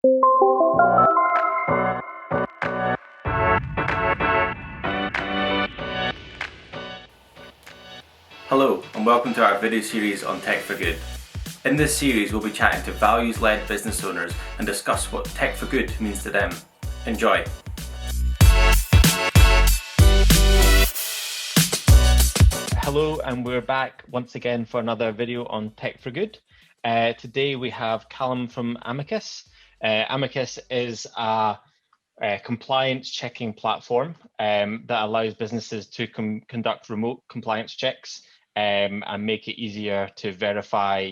Hello and welcome to our video series on Tech for Good. In this series we'll be chatting to values-led business owners and discuss what Tech for Good means to them. Enjoy! Hello, and we're back once again for another video on Tech for Good. Today we have Callum from Amiqus. Amiqus is a compliance checking platform that allows businesses to conduct remote compliance checks and make it easier to verify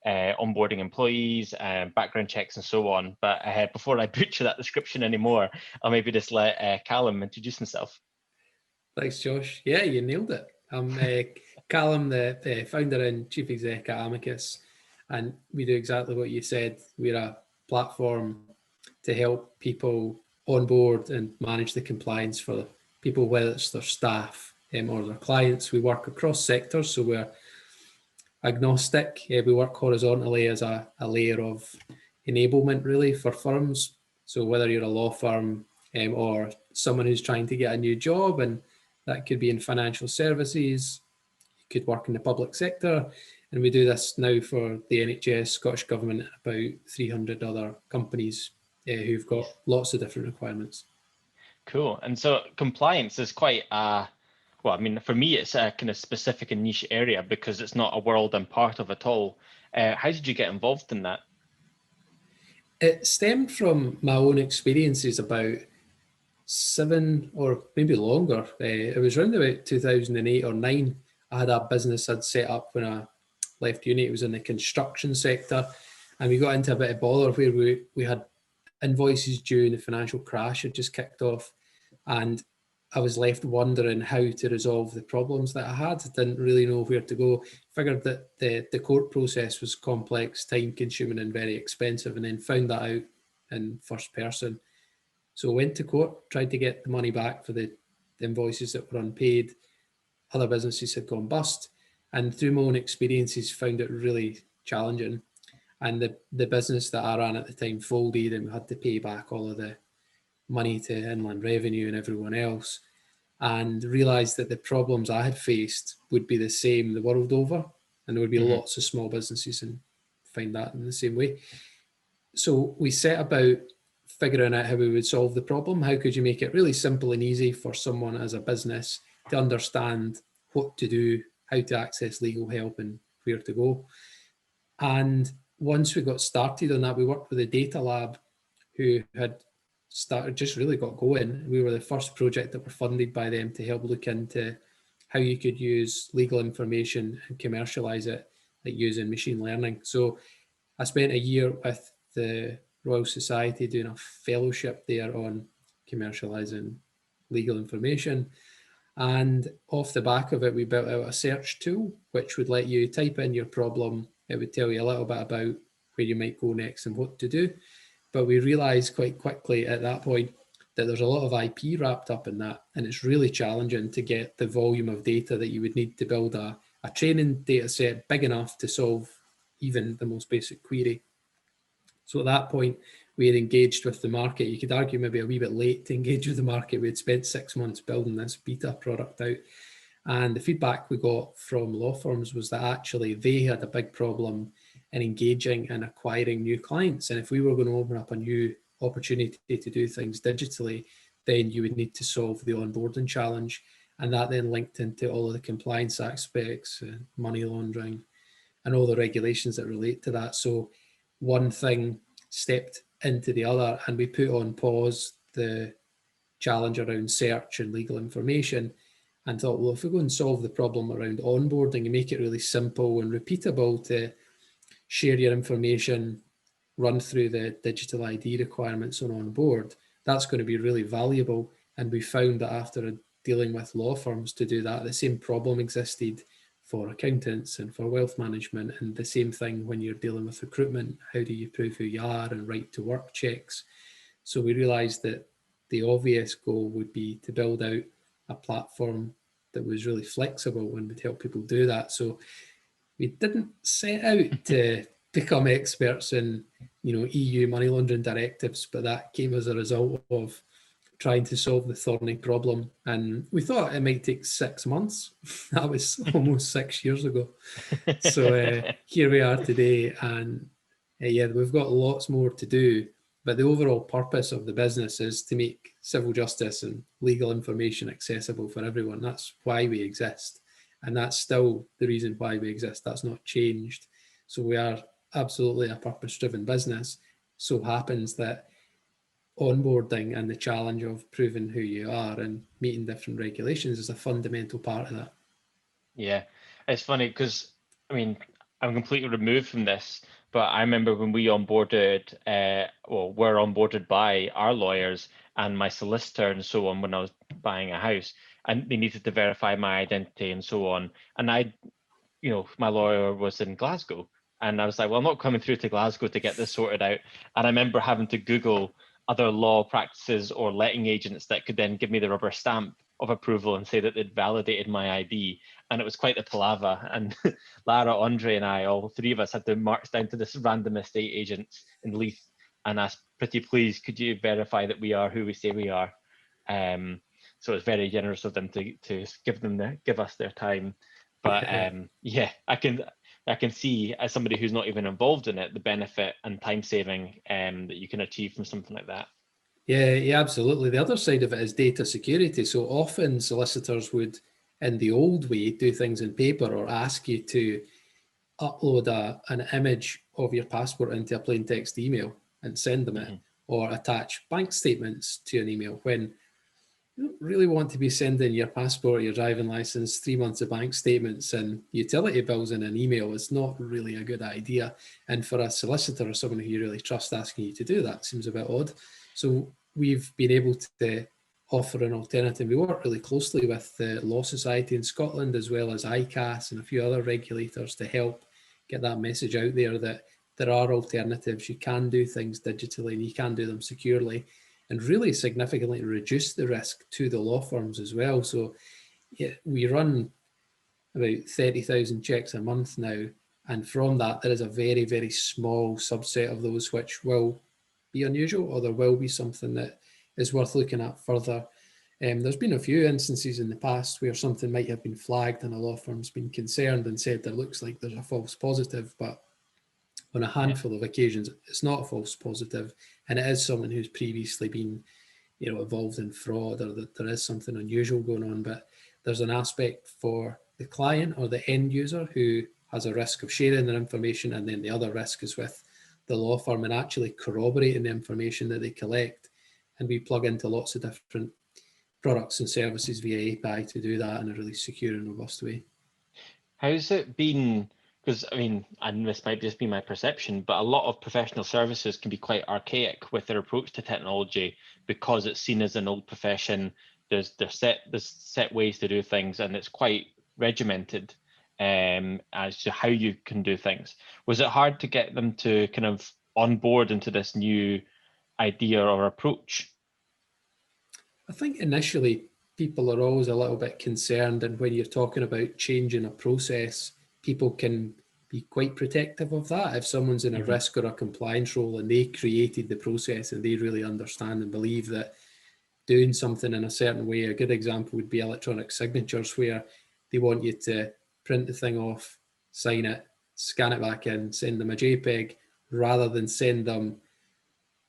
onboarding employees, background checks and so on. But before I butcher that description anymore, I'll maybe just let Callum introduce himself. Thanks, Josh. Yeah, you nailed it. I'm Callum, the founder and chief exec at Amiqus, and we do exactly what you said. We're a platform to help people onboard and manage the compliance for people, whether it's their staff or their clients. We work across sectors, so we're agnostic. We work horizontally as a layer of enablement, really, for firms. So whether you're a law firm or someone who's trying to get a new job, and that could be in financial services, you could work in the public sector, and we do this now for the NHS, Scottish Government, and about 300 other companies who've got lots of different requirements. Cool. And so compliance is quite well, I mean, for me, it's a kind of specific and niche area because it's not a world I'm part of at all. How did you get involved in that? It stemmed from my own experiences about 7 or maybe longer. It was around about 2008 or 9. I had a business I'd set up when I left uni. It was in the construction sector, and we got into a bit of bother where we had invoices due and the financial crash had just kicked off, and I was left wondering how to resolve the problems that I had. I didn't really know where to go. Figured that the court process was complex, time consuming and very expensive, and then found that out in first person. So I went to court, tried to get the money back for the invoices that were unpaid. Other businesses had gone bust, and through my own experiences found it really challenging. And the business that I ran at the time folded, and we had to pay back all of the money to Inland Revenue and everyone else, and realised that the problems I had faced would be the same the world over, and there would be lots of small businesses and find that in the same way. So we set about figuring out how we would solve the problem. How could you make it really simple and easy for someone as a business to understand what to do, how to access legal help and where to go? And once we got started on that, we worked with a data lab who had started, just really got going. We were the first project that were funded by them to help look into how you could use legal information and commercialize it, like using machine learning. So I spent a year with the Royal Society doing a fellowship there on commercializing legal information. And off the back of it, we built out a search tool, which would let you type in your problem. It would tell you a little bit about where you might go next and what to do. But we realized quite quickly at that point that there's a lot of IP wrapped up in that. And it's really challenging to get the volume of data that you would need to build a training data set big enough to solve even the most basic query. So at that point, we had engaged with the market. You could argue maybe a wee bit late to engage with the market. We had spent 6 months building this beta product out. And the feedback we got from law firms was that actually they had a big problem in engaging and acquiring new clients. And if we were going to open up a new opportunity to do things digitally, then you would need to solve the onboarding challenge. And that then linked into all of the compliance aspects, money laundering, and all the regulations that relate to that. So one thing stepped into the other, and we put on pause the challenge around search and legal information and thought, well, if we go and solve the problem around onboarding and make it really simple and repeatable to share your information, run through the digital ID requirements on board, that's going to be really valuable. And we found that after dealing with law firms to do that, the same problem existed for accountants and for wealth management, and the same thing when you're dealing with recruitment. How do you prove who you are, and right to work checks? So we realized that the obvious goal would be to build out a platform that was really flexible and would help people do that. So we didn't set out to become experts in EU money laundering directives, but that came as a result of trying to solve the thorny problem. And we thought it might take 6 months. That was almost 6 years ago. So here we are today, and yeah, we've got lots more to do. But the overall purpose of the business is to make civil justice and legal information accessible for everyone. That's why we exist. And that's still the reason why we exist. That's not changed. So we are absolutely a purpose-driven business. So happens that onboarding and the challenge of proving who you are and meeting different regulations is a fundamental part of that. Yeah, it's funny because, I mean, I'm completely removed from this, but I remember when we onboarded, were onboarded by our lawyers and my solicitor and so on when I was buying a house, and they needed to verify my identity and so on. And my lawyer was in Glasgow, and I was like, well, I'm not coming through to Glasgow to get this sorted out. And I remember having to Google other law practices or letting agents that could then give me the rubber stamp of approval and say that they'd validated my ID. And it was quite the palaver. And Lara, Andre, and I, all three of us, had to march down to this random estate agent in Leith and ask, pretty please, could you verify that we are who we say we are? So it's very generous of them to give us their time. But yeah, I can see, as somebody who's not even involved in it, the benefit and time saving that you can achieve from something like that. Yeah, absolutely. The other side of it is data security. So often solicitors would, in the old way, do things in paper or ask you to upload an image of your passport into a plain text email and send them it, or attach bank statements to an email, when you don't really want to be sending your passport, your driving license, 3 months of bank statements and utility bills in an email. It's not really a good idea. And for a solicitor or someone who you really trust asking you to do that seems a bit odd. So we've been able to offer an alternative. We work really closely with the Law Society in Scotland, as well as ICAS and a few other regulators, to help get that message out there that there are alternatives. You can do things digitally and you can do them securely, and really significantly reduce the risk to the law firms as well. So yeah, we run about 30,000 checks a month now. And from that, there is a very, very small subset of those which will be unusual, or there will be something that is worth looking at further. There's been a few instances in the past where something might have been flagged and a law firm's been concerned and said there looks like there's a false positive, but on a handful of occasions, it's not a false positive, and it is someone who's previously been, involved in fraud, or that there is something unusual going on. But there's an aspect for the client or the end user who has a risk of sharing their information, and then the other risk is with the law firm and actually corroborating the information that they collect. And we plug into lots of different products and services via API to do that in a really secure and robust way. How's it been? Because, I mean, and this might just be my perception, but a lot of professional services can be quite archaic with their approach to technology because it's seen as an old profession. There's set ways to do things, and it's quite regimented as to how you can do things. Was it hard to get them to kind of onboard into this new idea or approach? I think initially people are always a little bit concerned, and when you're talking about changing a process, people can be quite protective of that. If someone's in a risk or a compliance role and they created the process and they really understand and believe that doing something in a certain way, a good example would be electronic signatures, where they want you to print the thing off, sign it, scan it back in, send them a JPEG, rather than send them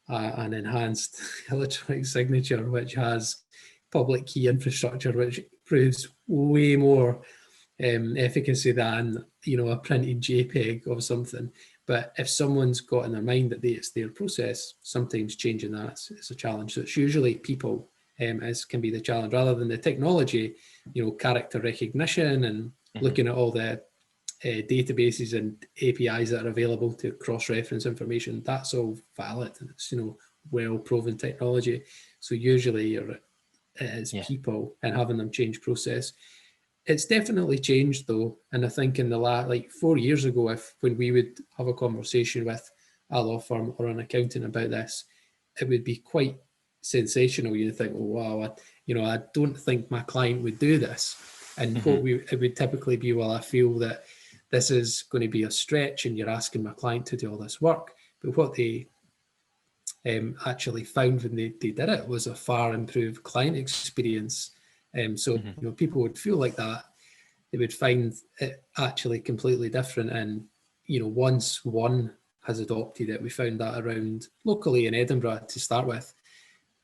an enhanced electronic signature which has public key infrastructure, which proves way more efficacy than a printed JPEG of something. But if someone's got in their mind that it's their process, sometimes changing that is a challenge. So it's usually people as can be the challenge, rather than the technology. Character recognition and looking at all the databases and APIs that are available to cross-reference information, that's all valid, and it's well-proven technology. So usually it's people and having them change process. It's definitely changed though, and I think in the last 4 years ago, when we would have a conversation with a law firm or an accountant about this, it would be quite sensational. You think, oh wow, I don't think my client would do this. And it would typically be, well, I feel that this is going to be a stretch and you're asking my client to do all this work. But what they actually found when they did it was a far improved client experience. So people would feel like that. They would find it actually completely different. And once one has adopted it, we found that around locally in Edinburgh to start with.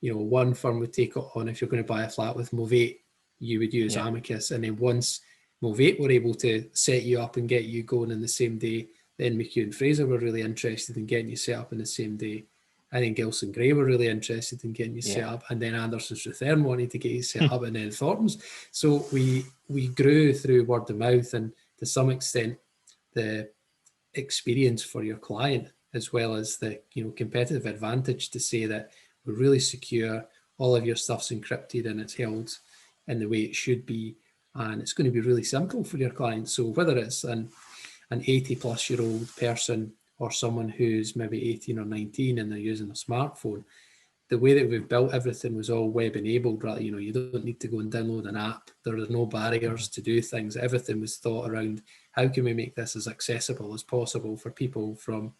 One firm would take it on. If you're going to buy a flat with Movate, you would use Amiqus. And then once Movate were able to set you up and get you going in the same day, then McHugh and Fraser were really interested in getting you set up in the same day. I think Gilson Gray were really interested in getting you set up, and then Anderson's Ruthern wanted to get you set up, and then Thornton's. So we grew through word of mouth, and to some extent, the experience for your client, as well as the competitive advantage to say that we're really secure, all of your stuff's encrypted and it's held in the way it should be, and it's going to be really simple for your clients. So whether it's an 80-plus-year-old person or someone who's maybe 18 or 19 and they're using a smartphone, the way that we've built everything was all web enabled, right? You don't need to go and download an app. There are no barriers to do things. Everything was thought around how can we make this as accessible as possible for people from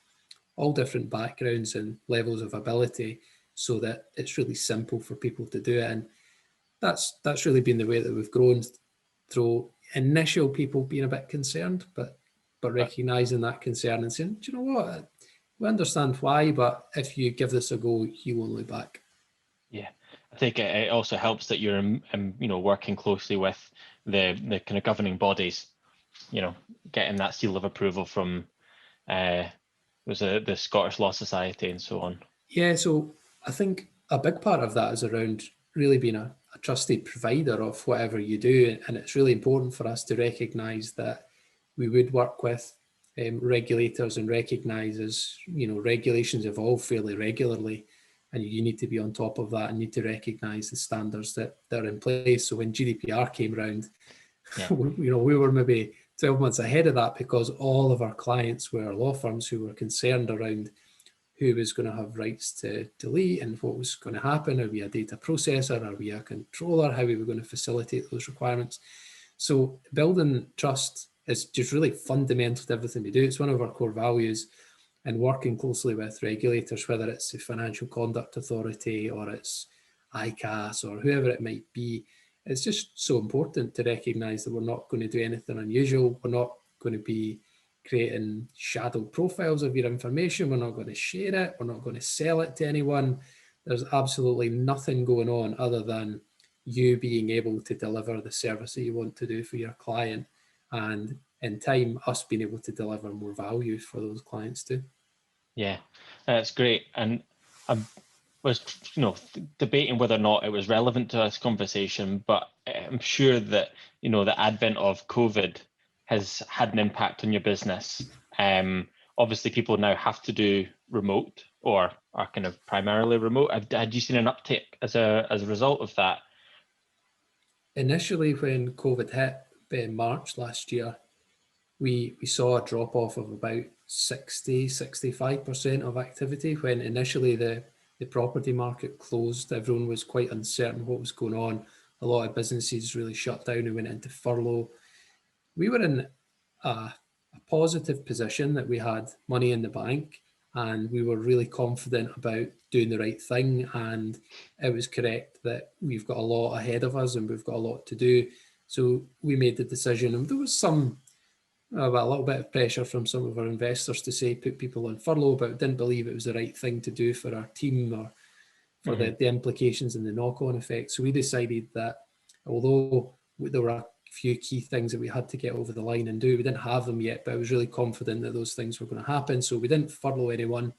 all different backgrounds and levels of ability, so that it's really simple for people to do it. And that's really been the way that we've grown, through initial people being a bit concerned, but recognising that concern and saying, do you know what, we understand why, but if you give this a go, you won't look back. Yeah, I think it also helps that you're working closely with the kind of governing bodies, getting that seal of approval from the Scottish Law Society and so on. Yeah, so I think a big part of that is around really being a trusted provider of whatever you do, and it's really important for us to recognise that we would work with regulators and recognise, as regulations evolve fairly regularly, and you need to be on top of that and need to recognise the standards that are in place. So when GDPR came around, we were maybe 12 months ahead of that, because all of our clients were law firms who were concerned around who was going to have rights to delete and what was going to happen. Are we a data processor? Are we a controller? How are we going to facilitate those requirements? So building trust is just really fundamental to everything we do. It's one of our core values, and working closely with regulators, whether it's the Financial Conduct Authority or it's ICAS or whoever it might be, it's just so important to recognise that we're not going to do anything unusual. We're not going to be creating shadow profiles of your information. We're not going to share it. We're not going to sell it to anyone. There's absolutely nothing going on other than you being able to deliver the service that you want to do for your client, and in time, us being able to deliver more value for those clients too. Yeah, that's great. And I was, debating whether or not it was relevant to this conversation, but I'm sure that, the advent of COVID has had an impact on your business. Obviously, people now have to do remote, or are kind of primarily remote. Had you seen an uptick as a result of that? Initially, when COVID hit in March last year, we saw a drop off of about 65% of activity. When initially the property market closed, everyone was quite uncertain what was going on. A lot of businesses really shut down and went into furlough. We were in a positive position that we had money in the bank, and we were really confident about doing the right thing. And it was correct that we've got a lot ahead of us and we've got a lot to do. So we made the decision, and there was a little bit of pressure from some of our investors to say put people on furlough, but didn't believe it was the right thing to do for our team or for the implications and the knock-on effects. So we decided that although there were a few key things that we had to get over the line and do, we didn't have them yet, but I was really confident that those things were going to happen. So we didn't furlough anyone.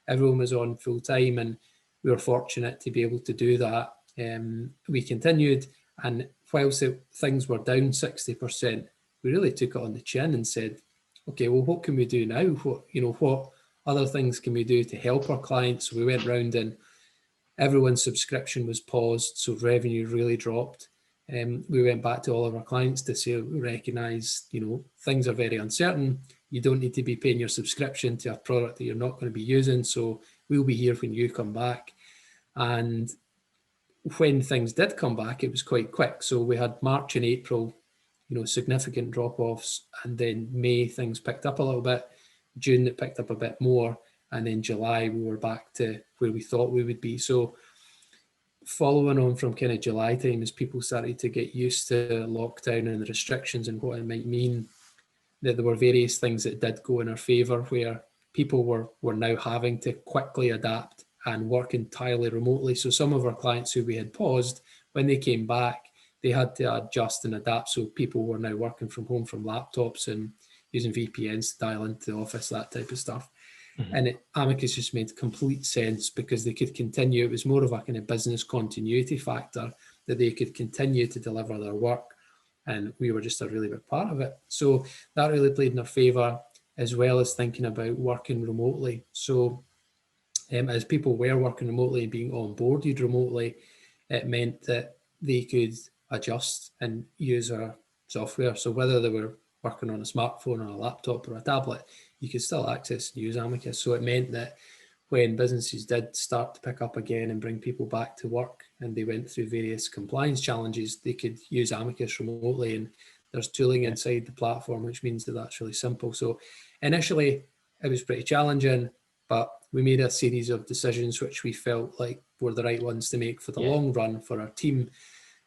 Everyone was on full time, and we were fortunate to be able to do that. We continued, and whilst things were down 60%, we really took it on the chin and said, okay, well, what can we do now? What other things can we do to help our clients? So we went round and everyone's subscription was paused, so revenue really dropped. We went back to all of our clients to say, we recognise, things are very uncertain. You don't need to be paying your subscription to a product that you're not going to be using. So we'll be here when you come back. And when things did come back, it was quite quick. So we had March and April, significant drop-offs. And then May, things picked up a little bit. June, it picked up a bit more. and then July we were back to where we thought we would be. So following on from kind of July time, as people started to get used to lockdown and the restrictions and what it might mean, that there were various things that did go in our favour, where people were now having to quickly adapt and work entirely remotely. So some of our clients who we had paused, when they came back, they had to adjust and adapt. So people were now working from home from laptops and using VPNs to dial into the office, that type of stuff. And Amiqus just made complete sense because they could continue. It was more of a kind of business continuity factor, that they could continue to deliver their work, and we were just a really big part of it. So that really played in our favour, as well as thinking about working remotely. So as people were working remotely and being onboarded remotely, it meant that they could adjust and use our software. So whether they were working on a smartphone or a laptop or a tablet, you could still access and use Amiqus. So it meant that when businesses did start to pick up again and bring people back to work, and they went through various compliance challenges, they could use Amiqus remotely. And there's tooling inside the platform, which means that that's really simple. So initially it was pretty challenging, but we made a series of decisions which we felt like were the right ones to make for the long run for our team,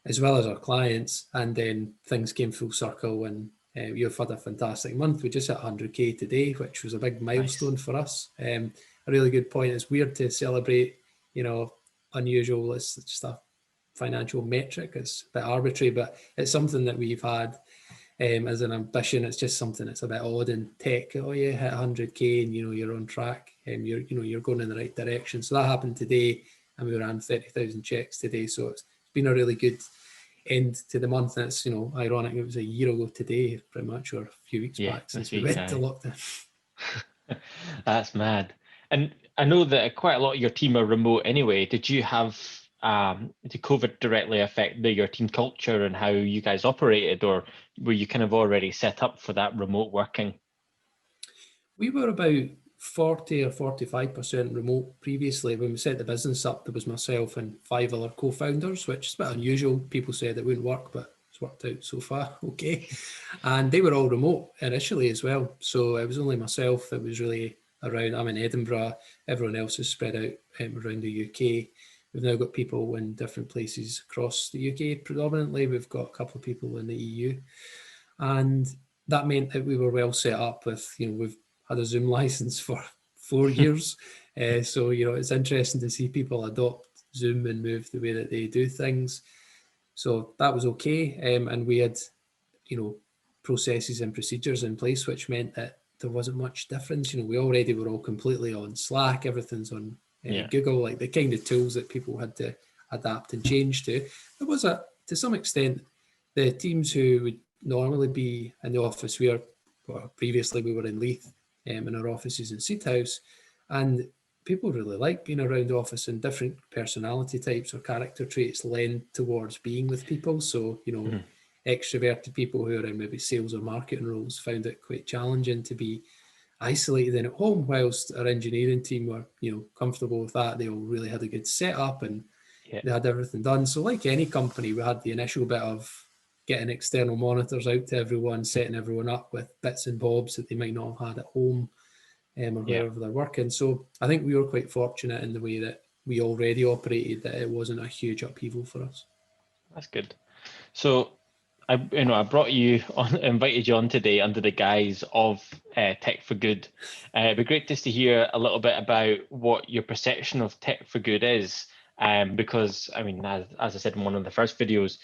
as well as our clients. And then things came full circle, and you've had a fantastic month. We just hit 100K today, which was a big milestone for us. A really good point. It's weird to celebrate, unusual. It's just a financial metric. It's a bit arbitrary, but it's something that we've had as an ambition. It's just something that's a bit odd in tech. Oh, you hit 100K and you're on track, and you're going in the right direction. So that happened today, and we ran 30,000 checks today. So it's been a really good end to the month. And it's ironic, it was a year ago today, pretty much, or a few weeks back since we went to lockdown. That's mad. And I know that quite a lot of your team are remote anyway. Did you have did COVID directly affect your team culture and how you guys operated, or were you kind of already set up for that remote working? We were about 40 or 45% remote previously. When we set the business up, there was myself and 5 other co-founders, which is a bit unusual. People said it wouldn't work, but it's worked out so far okay. And they were all remote initially as well. So it was only myself that was really around. I'm in Edinburgh. Everyone else is spread out around the UK. We've now got people in different places across the UK predominantly. We've got a couple of people in the EU. And that meant that we were well set up with, we've had a Zoom license for 4 years. So, it's interesting to see people adopt Zoom and move the way that they do things. So that was okay. And we had, processes and procedures in place, which meant that there wasn't much difference. We already were all completely on Slack. Everything's on Google, like the kind of tools that people had to adapt and change to. There was to some extent, the teams who would normally be in the office, previously we were in Leith, in our offices in Seedhouse, and people really like being around the office, and different personality types or character traits lend towards being with people. So, extroverted people who are in maybe sales or marketing roles found it quite challenging to be isolated and at home, whilst our engineering team were, comfortable with that. They all really had a good setup, and they had everything done. So like any company, we had the initial bit of getting external monitors out to everyone, setting everyone up with bits and bobs that they might not have had at home or wherever they're working. So I think we were quite fortunate in the way that we already operated, that it wasn't a huge upheaval for us. That's good. So I brought you on, invited you on today under the guise of Tech for Good. It'd be great just to hear a little bit about what your perception of Tech for Good is, because as I said in one of the first videos,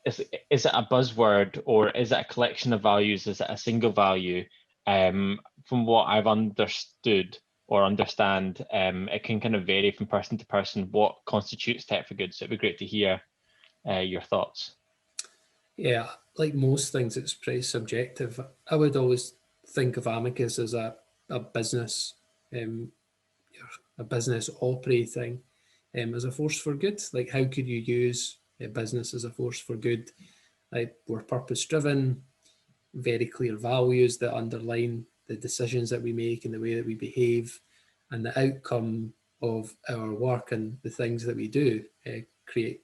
is it a buzzword, or is it a collection of values? Is it a single value? From what I've understood or understand, it can kind of vary from person to person what constitutes Tech for Good. So it'd be great to hear your thoughts. Yeah, like most things, it's pretty subjective. I would always think of Amiqus as a business, a business operating as a force for good. Like, how could you use a business as a force for good? Like, we're purpose driven, very clear values that underline the decisions that we make and the way that we behave, and the outcome of our work and the things that we do create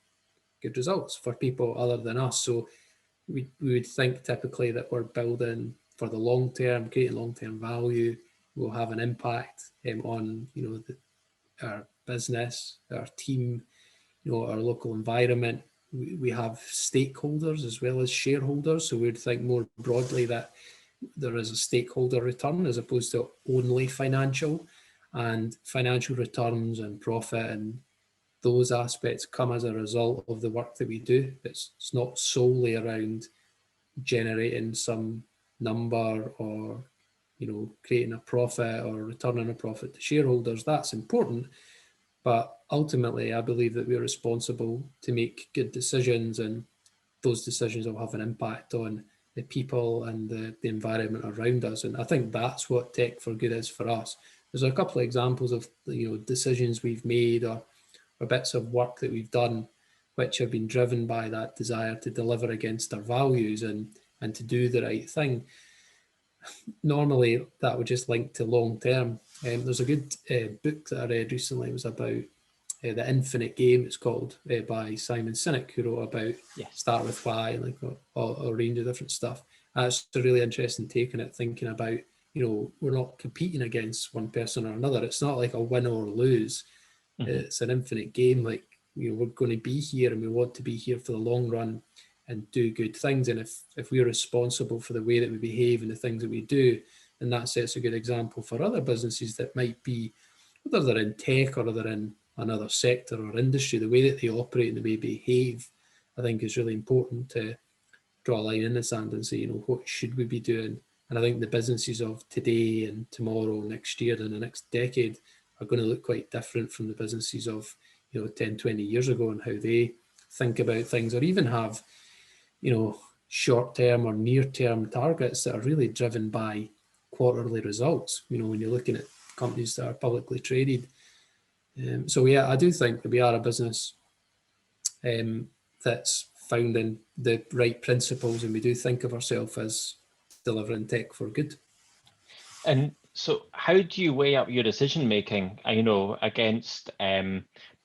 good results for people other than us. So we would think typically that we're building for the long term, creating long-term value, will have an impact on our business, our team, our local environment. We have stakeholders as well as shareholders, so we'd think more broadly that there is a stakeholder return as opposed to only financial, and financial returns and profit and those aspects come as a result of the work that we do. It's not solely around generating some number or creating a profit or returning a profit to shareholders. That's important, but ultimately I believe that we're responsible to make good decisions, and those decisions will have an impact on the people and the environment around us. And I think that's what Tech for Good is for us. There's a couple of examples of decisions we've made or bits of work that we've done which have been driven by that desire to deliver against our values and to do the right thing. Normally that would just link to long term. There's a good book that I read recently. It was about The Infinite Game, it's called, by Simon Sinek, who wrote about Start With Why and like a range of different stuff. It's a really interesting take on it, thinking about, we're not competing against one person or another. It's not like a win or lose. It's an infinite game. Like, we're going to be here and we want to be here for the long run and do good things. And if we're responsible for the way that we behave and the things that we do, then that sets a good example for other businesses that might be, whether they're in tech or they're in another sector or industry, the way that they operate and the way they behave, I think is really important to draw a line in the sand and say, what should we be doing? And I think the businesses of today and tomorrow, next year and the next decade are going to look quite different from the businesses of 10, 20 years ago, and how they think about things, or even have short-term or near-term targets that are really driven by quarterly results, when you're looking at companies that are publicly traded. So yeah, I do think that we are a business that's founding the right principles, and we do think of ourselves as delivering tech for good. And so how do you weigh up your decision making, against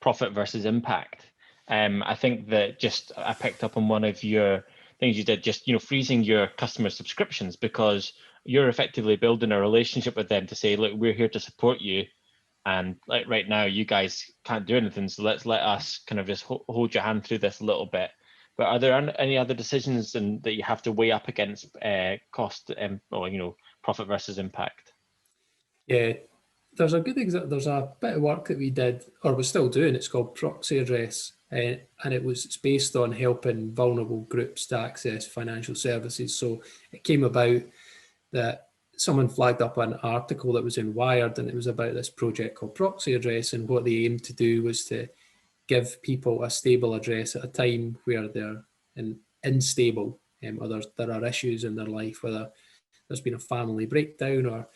profit versus impact? I think that I picked up on one of your things you did, just freezing your customer subscriptions, because you're effectively building a relationship with them to say, look, we're here to support you, and like right now you guys can't do anything, so let us kind of just hold your hand through this a little bit. But are there any other decisions that you have to weigh up against cost or profit versus impact? Yeah, there's a good example. There's a bit of work that we did, or we're still doing. It's called Proxy Address, and it's based on helping vulnerable groups to access financial services. So it came about that someone flagged up an article that was in Wired, and it was about this project called Proxy Address, and what they aimed to do was to give people a stable address at a time where they're unstable, or there are issues in their life, whether there's been a family breakdown or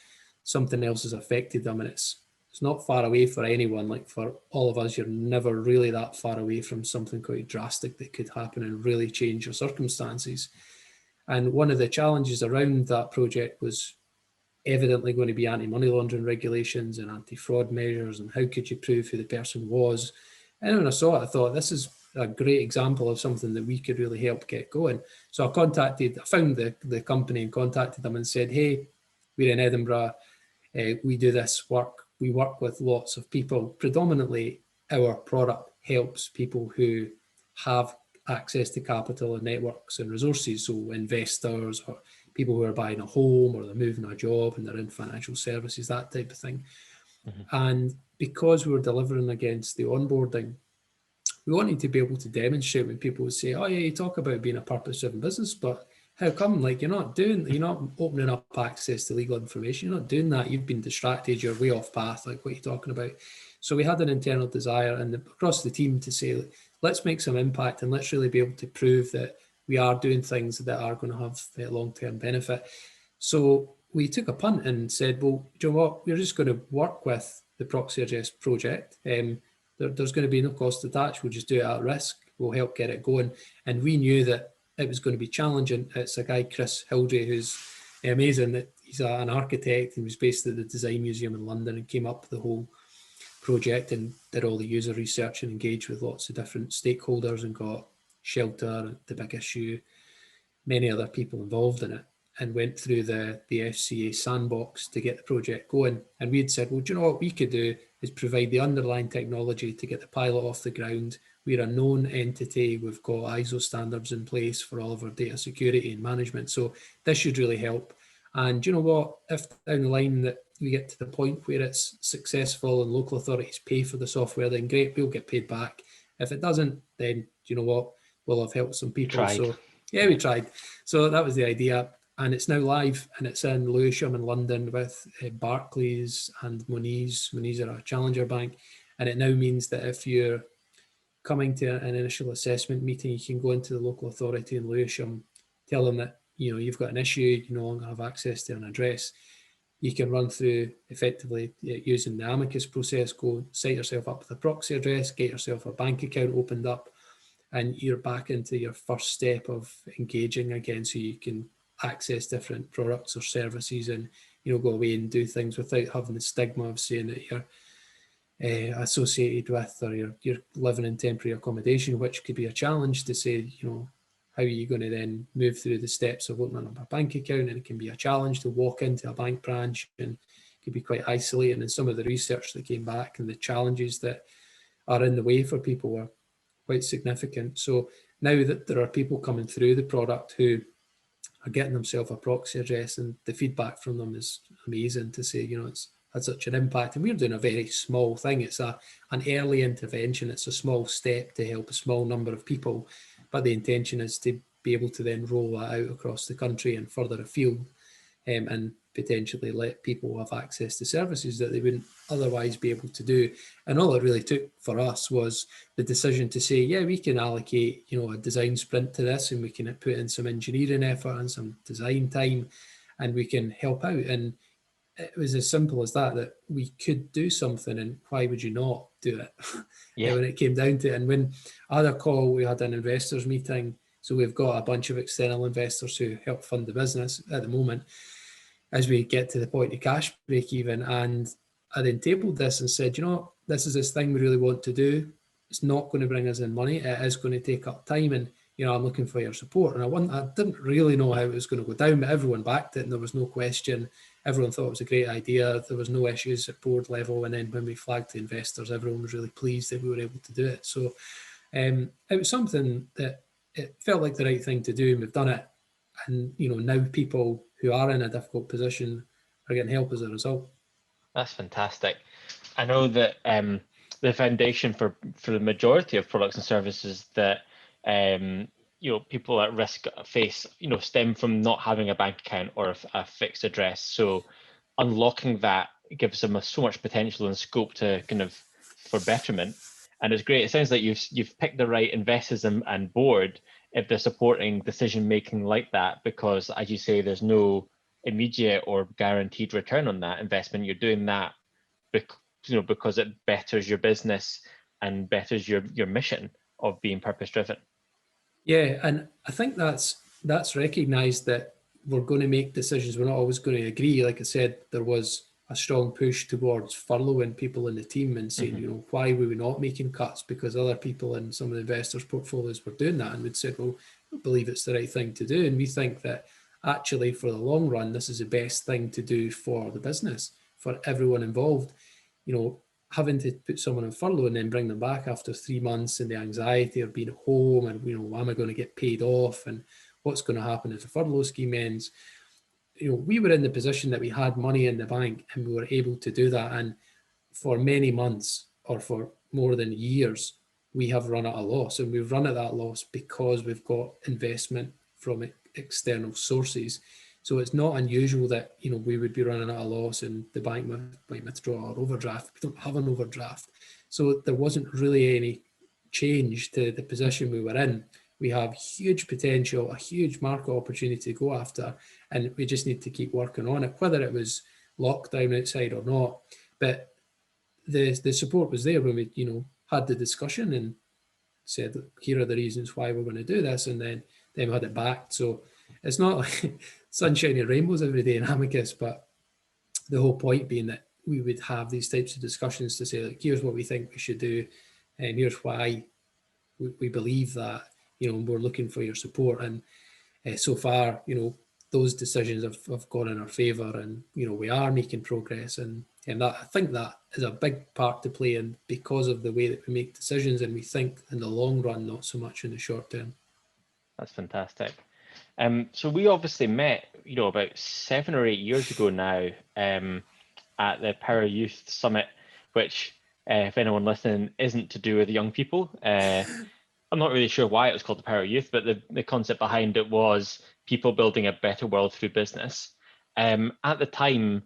something else has affected them. And it's not far away for anyone. Like for all of us, you're never really that far away from something quite drastic that could happen and really change your circumstances. And one of the challenges around that project was evidently going to be anti-money laundering regulations and anti-fraud measures, and how could you prove who the person was. And when I saw it, I thought, this is a great example of something that we could really help get going. So I found the company and contacted them and said, hey, we're in Edinburgh, we do this work, we work with lots of people. Predominantly our product helps people who have access to capital and networks and resources, so investors or people who are buying a home or they're moving a job and they're in financial services, that type of thing. And because we were delivering against the onboarding, we wanted to be able to demonstrate when people would say, oh yeah, you talk about being a purpose-driven business, but how come, like, you're not opening up access to legal information, you're not doing that, you've been distracted, you're way off path, like what you're talking about. So we had an internal desire and across the team to say, let's make some impact and let's really be able to prove that we are doing things that are going to have a long-term benefit. So we took a punt and said, well, do you know what, we're just going to work with the Proxy Address project. There's going to be no cost attached, we'll just do it at risk, we'll help get it going. And we knew that it was going to be challenging. It's a guy, Chris Hildry, who's amazing. That he's an architect and was based at the Design Museum in London and came up with the whole project and did all the user research and engaged with lots of different stakeholders and got Shelter, The Big Issue, many other people involved in it. and went through the FCA sandbox to get the project going. And we had said, well, do you know what we could do is provide the underlying technology to get the pilot off the ground. We're a known entity. We've got ISO standards in place for all of our data security and management. So this should really help. And do you know what? If down the line that we get to the point where it's successful and local authorities pay for the software, then great, we'll get paid back. If it doesn't, then do you know what? We'll have helped some people. So yeah, we tried. So that was the idea. And it's now live, and it's in Lewisham in London with Barclays and Moniz. Moniz are a challenger bank. And it now means that if you're coming to an initial assessment meeting, you can go into the local authority in Lewisham, tell them that you've got an issue, you no longer have access to an address. You can run through effectively using the Amiqus process, go set yourself up with a proxy address, get yourself a bank account opened up, and you're back into your first step of engaging again, so you can access different products or services and go away and do things without having the stigma of saying that you're associated with, or you're living in temporary accommodation, which could be a challenge to say, how are you going to then move through the steps of opening up a bank account? And it can be a challenge to walk into a bank branch, and it can be quite isolating. And some of the research that came back and the challenges that are in the way for people are quite significant. So now that there are people coming through the product who are getting themselves a proxy address, and the feedback from them is amazing to say, it's had such an impact. And we're doing a very small thing. It's an early intervention. It's a small step to help a small number of people. But the intention is to be able to then roll that out across the country and further afield, and potentially let people have access to services that they wouldn't otherwise be able to do. And all it really took for us was the decision to say, yeah, we can allocate, a design sprint to this, and we can put in some engineering effort and some design time, and we can help out. And it was as simple as that we could do something, and why would you not do it? Yeah. When it came down to it. And when I had a call, we had an investors meeting. So we've got a bunch of external investors who help fund the business at the moment as we get to the point of cash break even. And I then tabled this and said, this is this thing we really want to do. It's not going to bring us in money. It is going to take up time. And, I'm looking for your support. And I didn't really know how it was going to go down, but everyone backed it, and there was no question. Everyone thought it was a great idea. There was no issues at board level. And then when we flagged to investors, everyone was really pleased that we were able to do it. So it was something that it felt like the right thing to do, and we've done it. And, now people who are in a difficult position are getting help as a result. That's fantastic. I know that the foundation for the majority of products and services that people at risk face, stem from not having a bank account or a fixed address. So unlocking that gives them so much potential and scope to for betterment. And it's great. It sounds like you've picked the right investors and board if they're supporting decision making like that, because as you say, there's no immediate or guaranteed return on that investment. You're doing that because it betters your business and betters your mission of being purpose driven. Yeah, and I think that's recognised that we're going to make decisions. We're not always going to agree. Like I said, there was a strong push towards furloughing people in the team and saying, why were we not making cuts? Because other people in some of the investors' portfolios were doing that, and we'd said, well, we believe it's the right thing to do, and we think that actually for the long run, this is the best thing to do for the business, for everyone involved. Having to put someone on furlough and then bring them back after 3 months, and the anxiety of being at home, and am I going to get paid off, and what's going to happen if the furlough scheme ends? We were in the position that we had money in the bank, and we were able to do that. And for many months, or for more than years, we have run at a loss, and we've run at that loss because we've got investment from external sources. So it's not unusual that, we would be running at a loss and the bank might withdraw our overdraft. We don't have an overdraft. So there wasn't really any change to the position we were in. We have huge potential, a huge market opportunity to go after, and we just need to keep working on it, whether it was lockdown outside or not. But the support was there when we, had the discussion and said, here are the reasons why we're going to do this, and then we had it backed. So it's not like sunshine and rainbows every day in Amiqus, but the whole point being that we would have these types of discussions to say, like, here's what we think we should do, and here's why we believe that, we're looking for your support. And so far, those decisions have gone in our favour, and we are making progress, and that, I think that is a big part to play in, because of the way that we make decisions and we think in the long run, not so much in the short term. That's fantastic. So we obviously met, about 7 or 8 years ago now, at the Power Youth Summit, which, if anyone listening, isn't to do with young people. I'm not really sure why it was called the Power Youth, but the concept behind it was people building a better world through business. At the time,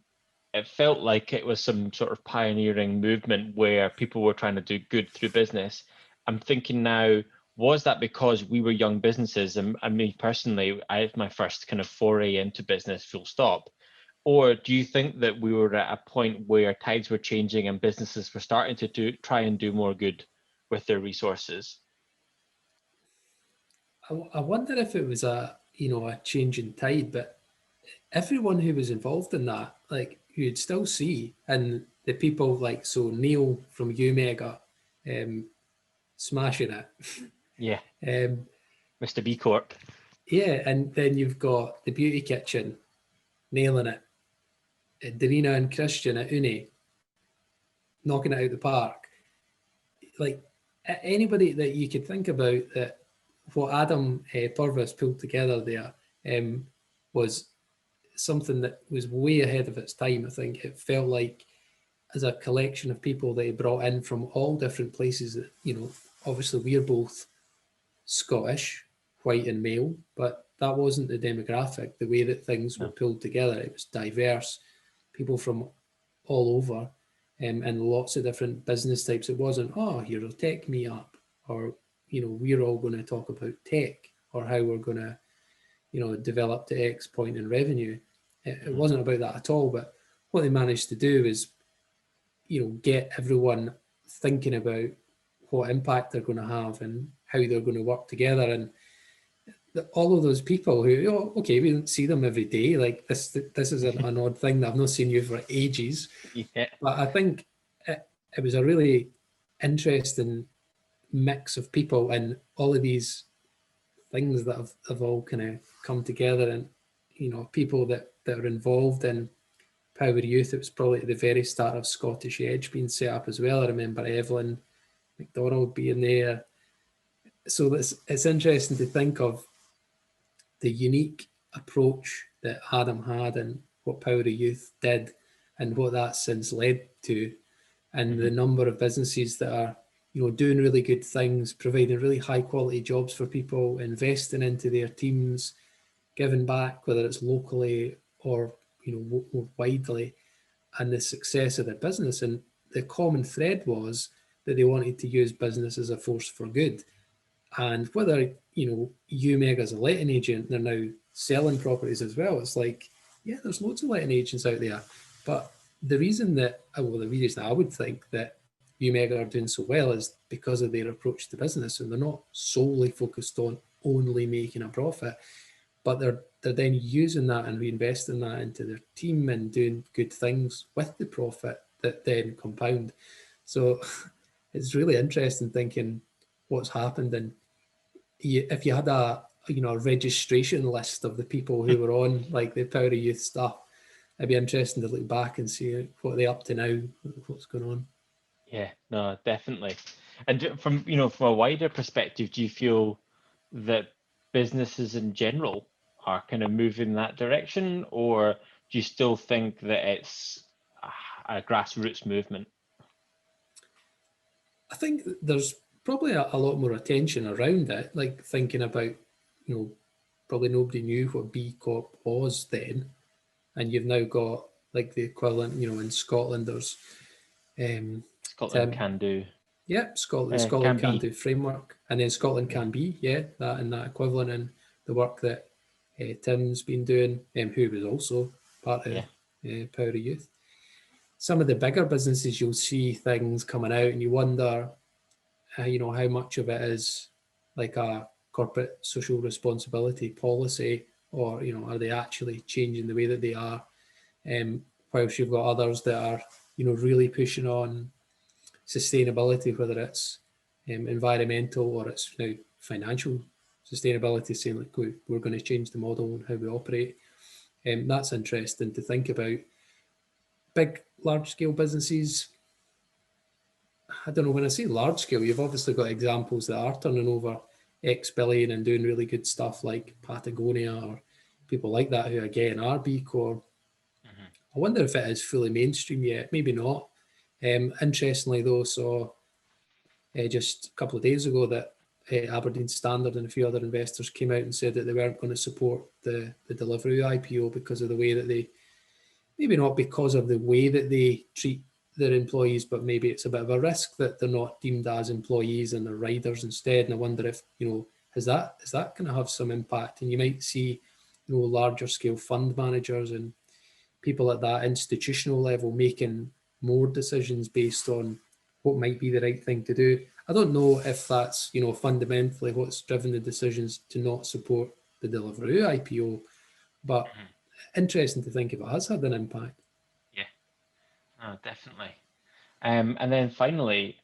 it felt like it was some sort of pioneering movement where people were trying to do good through business. I'm thinking now, was that because we were young businesses, and me personally, I had my first kind of foray into business, full stop? Or do you think that we were at a point where tides were changing and businesses were starting to try and do more good with their resources? I wonder if it was a change in tide, but everyone who was involved in that, like, you'd still see, and the people like, so Neil from Umega, smashing it. Yeah. Mr. B Corp. Yeah, and then you've got the Beauty Kitchen nailing it. Darina and Christian at Uni knocking it out the park. Like, anybody that you could think about, that what Adam Purvis pulled together there was something that was way ahead of its time. I think it felt like, as a collection of people that he brought in from all different places, that, obviously we're both Scottish, white and male, but that wasn't the demographic. The way that things were pulled together, it was diverse, people from all over, and lots of different business types. It wasn't, here's a tech meetup, or we're all going to talk about tech, or how we're going to develop to X point in revenue. It wasn't about that at all. But what they managed to do is get everyone thinking about what impact they're going to have and how they're going to work together. And all of those people who, we don't see them every day. Like, this is an odd thing that I've not seen you for ages. Yeah. But I think it was a really interesting mix of people, and all of these things that have all kind of come together, and people that are involved in Power Youth. It was probably at the very start of Scottish Edge being set up as well. I remember Evelyn McDonald being there. So it's interesting to think of the unique approach that Adam had and what Power Youth did, and what that's since led to, and the number of businesses that are doing really good things, providing really high quality jobs for people, investing into their teams, giving back, whether it's locally or more widely, and the success of their business. And the common thread was that they wanted to use business as a force for good. And whether Umega as a letting agent, they're now selling properties as well. It's like, yeah, there's loads of letting agents out there, but the reason I would think that Umega are doing so well is because of their approach to business, and they're not solely focused on only making a profit, but they're then using that and reinvesting that into their team and doing good things with the profit that then compound. So it's really interesting thinking what's happened. And if you had a registration list of the people who were on like the Power Youth stuff, it'd be interesting to look back and see what they're up to now, what's going on. Yeah, no, definitely. And from a wider perspective, do you feel that businesses in general are kind of moving in that direction, or do you still think that it's a grassroots movement? I think there's probably a lot more attention around it, like thinking about, probably nobody knew what B Corp was then, and you've now got like the equivalent, in Scotland, there's Scotland Can Do. Yep, Scotland Can Do framework, and then Scotland Can Be, that equivalent, and the work that Tim's been doing, who was also part of Power Youth. Some of the bigger businesses, you'll see things coming out, and you wonder, how much of it is like a corporate social responsibility policy, or are they actually changing the way that they are? Whilst you've got others that are really pushing on sustainability, whether it's environmental or it's now financial sustainability, saying like we're going to change the model and how we operate. That's interesting to think about. Big, large-scale businesses, I don't know, when I say large-scale, you've obviously got examples that are turning over X billion and doing really good stuff like Patagonia or people like that who, again, are B Corp. I wonder if it is fully mainstream yet. Maybe not. Interestingly, though, saw just a couple of days ago that Aberdeen Standard and a few other investors came out and said that they weren't going to support the Deliveroo IPO because of the way that they, maybe not because of the way that they treat their employees, but maybe it's a bit of a risk that they're not deemed as employees and they're riders instead. And I wonder if, is that going to have some impact? And you might see, larger scale fund managers and people at that institutional level making more decisions based on what might be the right thing to do. I don't know if that's, fundamentally what's driven the decisions to not support the Deliveroo IPO, but interesting to think if it has had an impact. Yeah, oh, definitely. And then finally,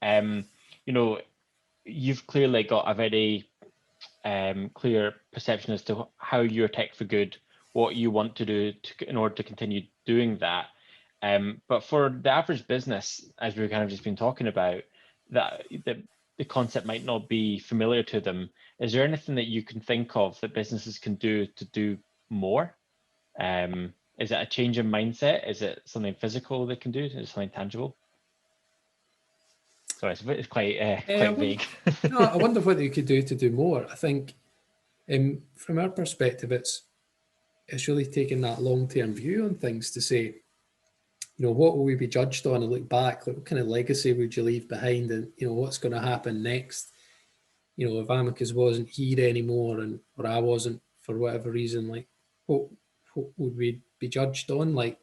you've clearly got a very clear perception as to how you're tech for good, what you want to do in order to continue doing that. But for the average business, as we've kind of just been talking about, that the concept might not be familiar to them. Is there anything that you can think of that businesses can do to do more? Is it a change in mindset? Is it something physical they can do? Is it something tangible? Sorry, it's quite vague. No, I wonder what they could do to do more. I think from our perspective, it's really taking that long-term view on things to say, what will we be judged on and look back? Like, what kind of legacy would you leave behind, and what's going to happen next? If Amiqus wasn't here anymore, or I wasn't for whatever reason, like what would we be judged on? Like,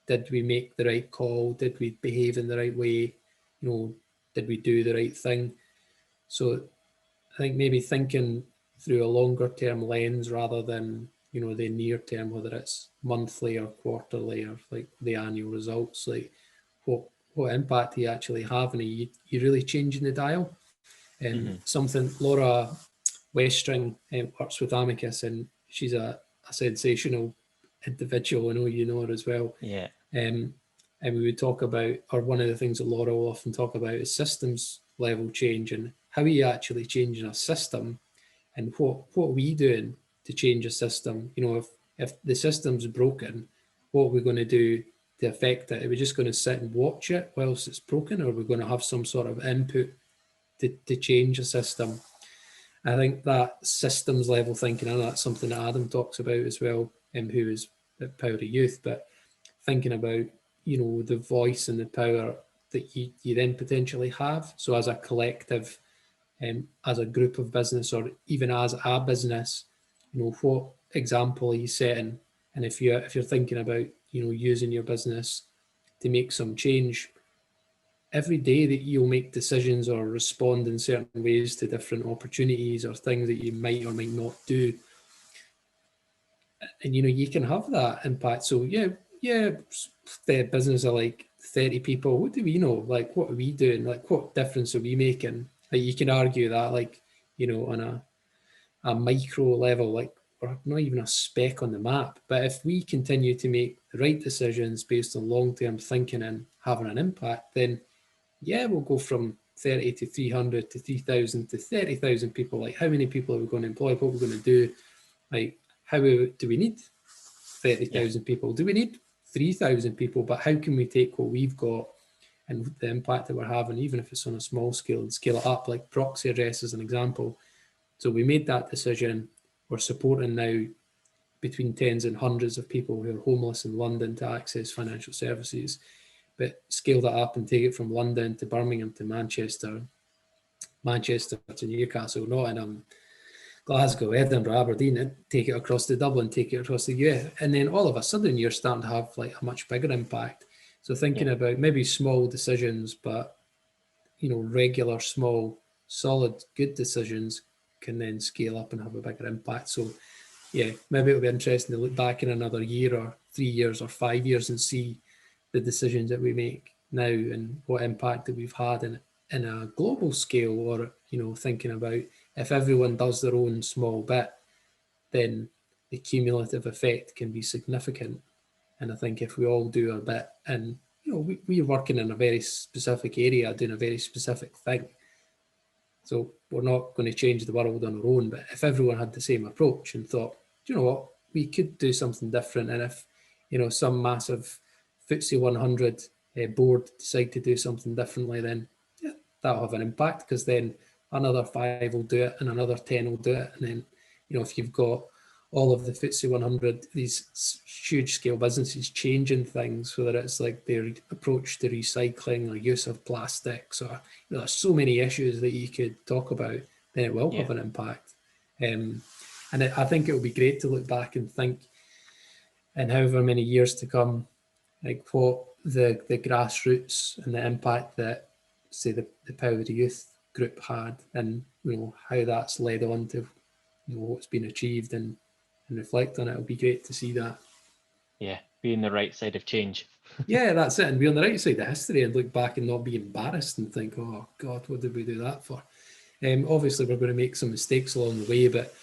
did we make the right call? Did we behave in the right way? Did we do the right thing? So I think maybe thinking through a longer term lens rather than, the near term, whether it's monthly or quarterly or like the annual results, like what impact do you actually have? And are you really changing the dial? And something Laura Westring works with Amiqus, and she's a sensational individual. I know you know her as well. Yeah. And we would talk about, or one of the things that Laura will often talk about is systems level change and how are you actually changing a system, and what are we doing to change a system? If the system's broken, what are we going to do to affect it? Are we just going to sit and watch it whilst it's broken, or are we going to have some sort of input to change a system? I think that systems level thinking, and that's something that Adam talks about as well, who is at Power of Youth, but thinking about, the voice and the power that you then potentially have. So as a collective, as a group of business, or even as a business, what example are you setting? And if you're thinking about, using your business to make some change, every day that you'll make decisions or respond in certain ways to different opportunities or things that you might or might not do, and you can have that impact. So the business are like 30 people. What do we know? Like, what are we doing? Like, what difference are we making? Like, you can argue that, like, on a micro level, like, or not even a speck on the map. But if we continue to make the right decisions based on long-term thinking and having an impact, then we'll go from 30 to 300 to 3,000 to 30,000 people. Like, how many people are we going to employ? What are we going to do? Like, how do we need 30,000 people? Do we need 3,000 people? But how can we take what we've got and the impact that we're having, even if it's on a small scale, and scale it up? Like proxy address as an example. So we made that decision. We're supporting now between tens and hundreds of people who are homeless in London to access financial services. But scale that up and take it from London to Birmingham to Manchester to Newcastle, Nottingham, Glasgow, Edinburgh, Aberdeen, and take it across to Dublin, take it across the US. And then all of a sudden you're starting to have like a much bigger impact. So thinking about maybe small decisions, but regular, small, solid, good decisions can then scale up and have a bigger impact. So maybe it'll be interesting to look back in another year or 3 years or 5 years and see the decisions that we make now and what impact that we've had in a global scale, or thinking about if everyone does their own small bit, then the cumulative effect can be significant. And I think if we all do a bit, and we're working in a very specific area, doing a very specific thing, so we're not going to change the world on our own. But if everyone had the same approach and thought, do you know what, we could do something different, and if some massive FTSE 100 board decide to do something differently, then yeah, that'll have an impact, because then another 5 will do it and another 10 will do it. And then, if you've got all of the FTSE 100, these huge scale businesses changing things, whether it's like their approach to recycling or use of plastics, or there's so many issues that you could talk about, then it will have an impact. And I think it will be great to look back and think, in however many years to come, like what the grassroots and the impact that, say, the Power of the Youth group had, and how that's led on to what's been achieved, and reflect on it. It'll be great to see that. Yeah, be on the right side of change. Yeah, that's it, and be on the right side of history and look back and not be embarrassed and think, oh God, what did we do that for? Obviously, we're going to make some mistakes along the way, but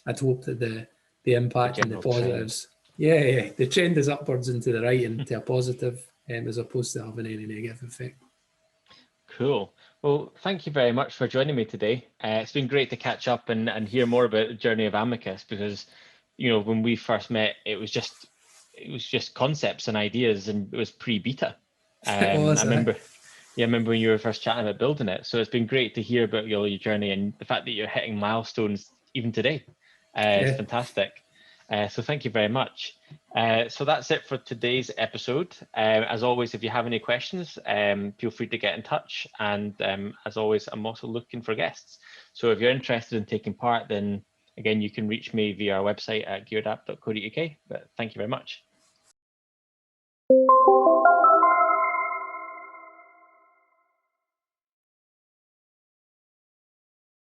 I'd hope that the impact and the positives, the trend is upwards and to the right and to a positive, as opposed to having any negative effect. Cool. Well, thank you very much for joining me today. It's been great to catch up and hear more about the journey of Amiqus, because when we first met, it was just concepts and ideas, and it was pre-beta. I remember when you were first chatting about building it. So it's been great to hear about your journey and the fact that you're hitting milestones even today. It's fantastic. So thank you very much. So that's it for today's episode. As always, if you have any questions, feel free to get in touch. And as always, I'm also looking for guests. So if you're interested in taking part, then again, you can reach me via our website at gearedapp.co.uk. But thank you very much.